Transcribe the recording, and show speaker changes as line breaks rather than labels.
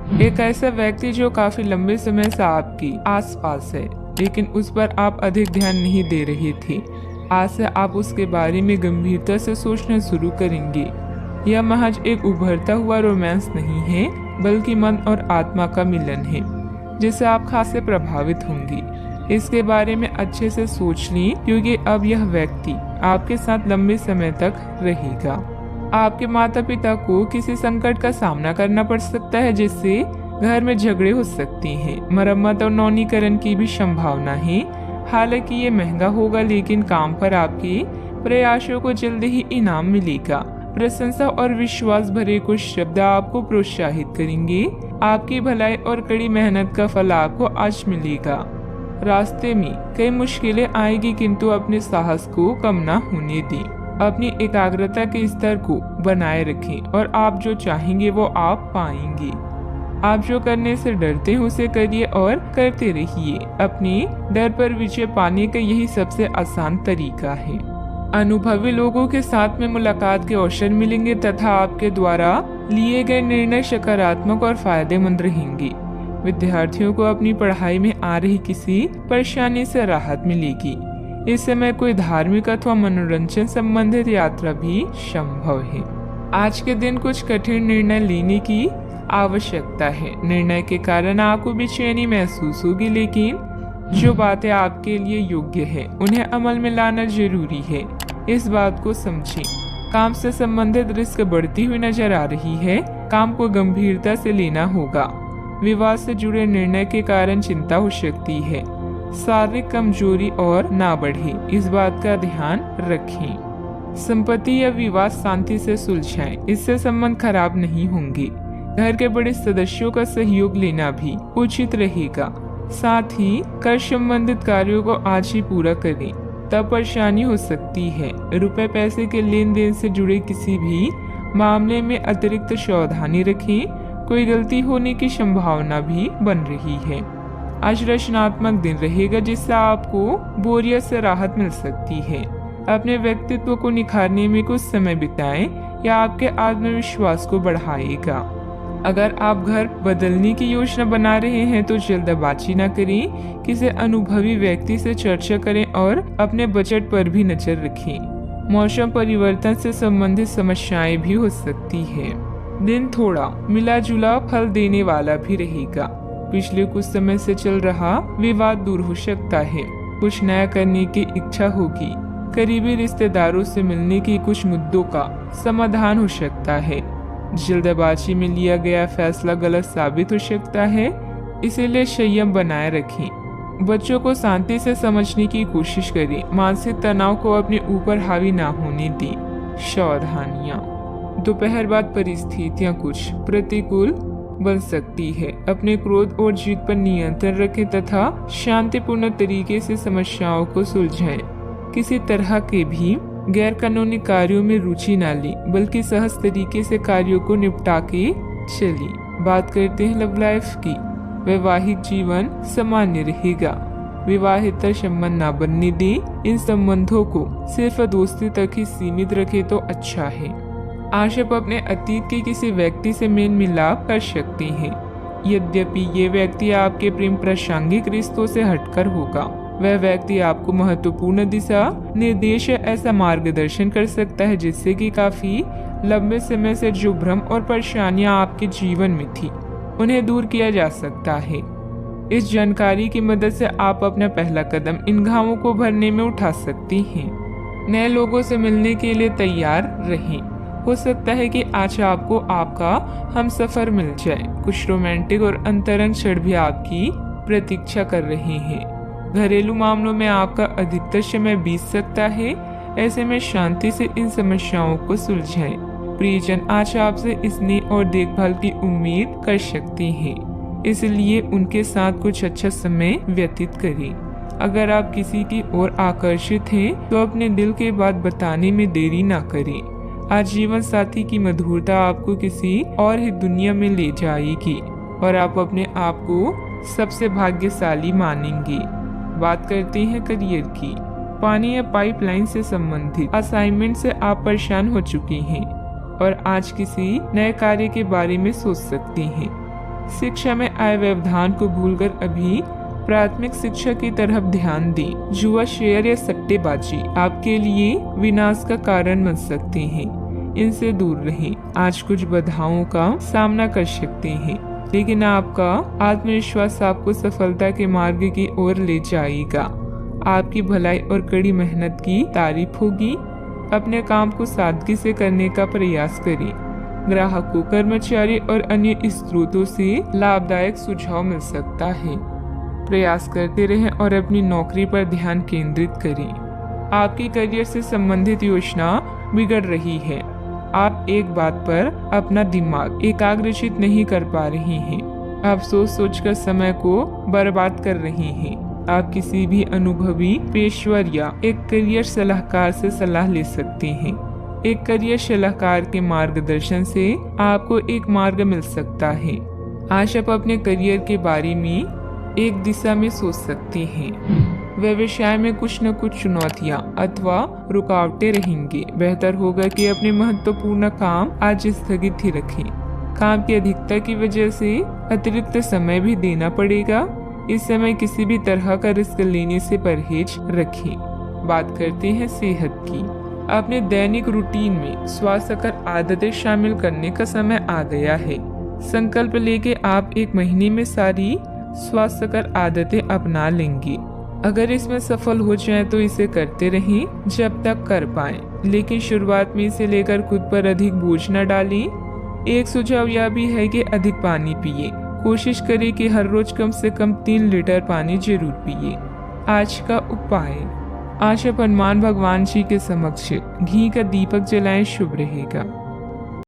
एक ऐसा व्यक्ति जो काफी लंबे समय से आपकी आसपास है, लेकिन उस पर आप अधिक ध्यान नहीं दे रहे थे। आज से आप उसके बारे में गंभीरता से सोचना शुरू करेंगे। यह महज एक उभरता हुआ रोमांस नहीं है, बल्कि मन और आत्मा का मिलन है, जिससे आप खासे प्रभावित होंगे। इसके बारे में अच्छे से सोच लें, क्योंकि अब यह व्यक्ति आपके साथ लंबे समय तक रहेगा। आपके माता पिता को किसी संकट का सामना करना पड़ सकता है, जिससे घर में झगड़े हो सकते हैं। मरम्मत और नवीनीकरण की भी संभावना है। हालांकि ये महंगा होगा, लेकिन काम पर आपके प्रयासों को जल्दी ही इनाम मिलेगा। प्रशंसा और विश्वास भरे कुछ शब्द आपको प्रोत्साहित करेंगे। आपकी भलाई और कड़ी मेहनत का फल आपको आज मिलेगा। रास्ते में कई मुश्किलें आएगी, किंतु अपने साहस को कम न होने दें। अपनी एकाग्रता के स्तर को बनाए रखें और आप जो चाहेंगे वो आप पाएंगे। आप जो करने से डरते हैं उसे करिए और करते रहिए। अपने डर पर विजय पाने का यही सबसे आसान तरीका है। अनुभवी लोगों के साथ में मुलाकात के अवसर मिलेंगे तथा आपके द्वारा लिए गए निर्णय सकारात्मक और फायदेमंद रहेंगे। विद्यार्थियों को अपनी पढ़ाई में आ रही किसी परेशानी से राहत मिलेगी। इस समय कोई धार्मिक अथवा मनोरंजन संबंधित यात्रा भी संभव है। आज के दिन कुछ कठिन निर्णय लेने की आवश्यकता है। निर्णय के कारण आपको बेचैनी महसूस होगी, लेकिन जो बातें आपके लिए योग्य है उन्हें अमल में लाना जरूरी है। इस बात को समझें। काम से संबंधित रिस्क बढ़ती हुई नजर आ रही है। काम को गंभीरता से लेना होगा। विवाह से जुड़े निर्णय के कारण चिंता हो सकती है। शारीरिक कमजोरी और ना बढ़े, इस बात का ध्यान रखें। संपत्ति या विवाद शांति से सुलझाएं, इससे संबंध खराब नहीं होंगे। घर के बड़े सदस्यों का सहयोग लेना भी उचित रहेगा। साथ ही कर संबंधित कार्यों को आज ही पूरा करें, तब परेशानी हो सकती है। रुपए पैसे के लेन देन से जुड़े किसी भी मामले में अतिरिक्त सावधानी रखें। कोई गलती होने की संभावना भी बन रही है। आज रचनात्मक दिन रहेगा, जिससे आपको बोरियत से राहत मिल सकती है। अपने व्यक्तित्व को निखारने में कुछ समय बिताएं, यह आपके आत्मविश्वास को बढ़ाएगा। अगर आप घर बदलने की योजना बना रहे हैं तो जल्दबाजी न करें। किसी अनुभवी व्यक्ति से चर्चा करें और अपने बजट पर भी नजर रखें। मौसम परिवर्तन से संबंधित समस्याएं भी हो सकती है। दिन थोड़ा मिला जुला फल देने वाला भी रहेगा। पिछले कुछ समय से चल रहा विवाद दूर हो सकता है। कुछ नया करने की इच्छा होगी। करीबी रिश्तेदारों से मिलने की कुछ मुद्दों का समाधान हो सकता है। जल्दबाजी में लिया गया फैसला गलत साबित हो सकता है, इसीलिए संयम बनाए रखें। बच्चों को शांति से समझने की कोशिश करें। मानसिक तनाव को अपने ऊपर हावी ना होने दें। सावधानियां। दोपहर बाद परिस्थितियां कुछ प्रतिकूल बन सकती है। अपने क्रोध और जिद पर नियंत्रण रखें तथा शांतिपूर्ण तरीके से समस्याओं को सुलझाएं। किसी तरह के भी गैर कानूनी कार्यों में रुचि न लें, बल्कि सहज तरीके से कार्यों को निपटा के चलिए। बात करते हैं लव लाइफ की। वैवाहिक जीवन सामान्य रहेगा। विवाहेतर संबंध न बनने दें। इन संबंधों को सिर्फ दोस्ती तक ही सीमित रखें तो अच्छा है। आज आप अपने अतीत के किसी व्यक्ति से मेल मिलाप कर सकते हैं। यद्यपि ये व्यक्ति आपके प्रेम प्रासंगिक रिश्तों से हटकर होगा। वह व्यक्ति आपको महत्वपूर्ण दिशा निर्देश ऐसा मार्गदर्शन कर सकता है, जिससे कि काफी लंबे समय से जो भ्रम और परेशानियां आपके जीवन में थी उन्हें दूर किया जा सकता है। इस जानकारी की मदद से आप अपना पहला कदम इन घावों को भरने में उठा सकती हैं। नए लोगों से मिलने के लिए तैयार रहें। हो सकता है कि आज आपको आपका हमसफर मिल जाए। कुछ रोमांटिक और अंतरंग क्षण भी आपकी प्रतीक्षा कर रहे हैं। घरेलू मामलों में आपका अधिकतर समय बीत सकता है। ऐसे में शांति से इन समस्याओं को सुलझाएं। प्रियजन आज आपसे स्नेह और देखभाल की उम्मीद कर सकते हैं, इसलिए उनके साथ कुछ अच्छा समय व्यतीत करें। अगर आप किसी की ओर आकर्षित हैं, तो अपने दिल की बात बताने में देरी ना करें। आज जीवन साथी की मधुरता आपको किसी और ही दुनिया में ले जाएगी और आप अपने आप को सबसे भाग्यशाली मानेंगे। बात करते हैं करियर की। पानी या पाइपलाइन से संबंधित असाइनमेंट से आप परेशान हो चुके हैं और आज किसी नए कार्य के बारे में सोच सकते हैं। शिक्षा में आए व्यवधान को भूलकर अभी प्राथमिक शिक्षा की तरफ ध्यान दें। जुआ, शेयर या सट्टेबाजी आपके लिए विनाश का कारण बन सकते हैं, इनसे दूर रहें। आज कुछ बाधाओं का सामना कर सकते हैं, लेकिन आपका आत्मविश्वास आपको सफलता के मार्ग की ओर ले जाएगा। आपकी भलाई और कड़ी मेहनत की तारीफ होगी। अपने काम को सादगी से करने का प्रयास करें। ग्राहकों, कर्मचारी और अन्य स्रोतों से लाभदायक सुझाव मिल सकता है। प्रयास करते रहें और अपनी नौकरी पर ध्यान केंद्रित करें। आपकी करियर से संबंधित योजना बिगड़ रही है। आप एक बात पर अपना दिमाग एकाग्रचित नहीं कर पा रहे हैं। आप सोच कर समय को बर्बाद कर रहे हैं। आप किसी भी अनुभवी पेशवर या एक करियर सलाहकार से सलाह ले सकते हैं। एक करियर सलाहकार के मार्गदर्शन से आपको एक मार्ग मिल सकता है। आज आप अपने करियर के बारे में एक दिशा में सोच सकते हैं। व्यवसाय में कुछ न कुछ चुनौतियां अथवा रुकावटें रहेंगी। बेहतर होगा कि अपने महत्वपूर्ण काम आज स्थगित ही रखें। काम की अधिकता की वजह से अतिरिक्त समय भी देना पड़ेगा। इस समय किसी भी तरह का रिस्क लेने से परहेज रखें। बात करते हैं सेहत की। अपने दैनिक रूटीन में स्वास्थ्यकर आदतें शामिल करने का समय आ गया है। संकल्प लेके आप एक महीने में सारी स्वास्थ्यकर आदतें अपना लेंगे। अगर इसमें सफल हो जाए तो इसे करते रहें जब तक कर पाएं, लेकिन शुरुआत में इसे लेकर खुद पर अधिक बोझ न डालें। एक सुझाव यह भी है कि अधिक पानी पिए। कोशिश करें कि हर रोज कम से कम 3 लीटर पानी जरूर पिए। आज का उपाय, आज आप हनुमान भगवान जी के समक्ष घी का दीपक जलाएं, शुभ रहेगा।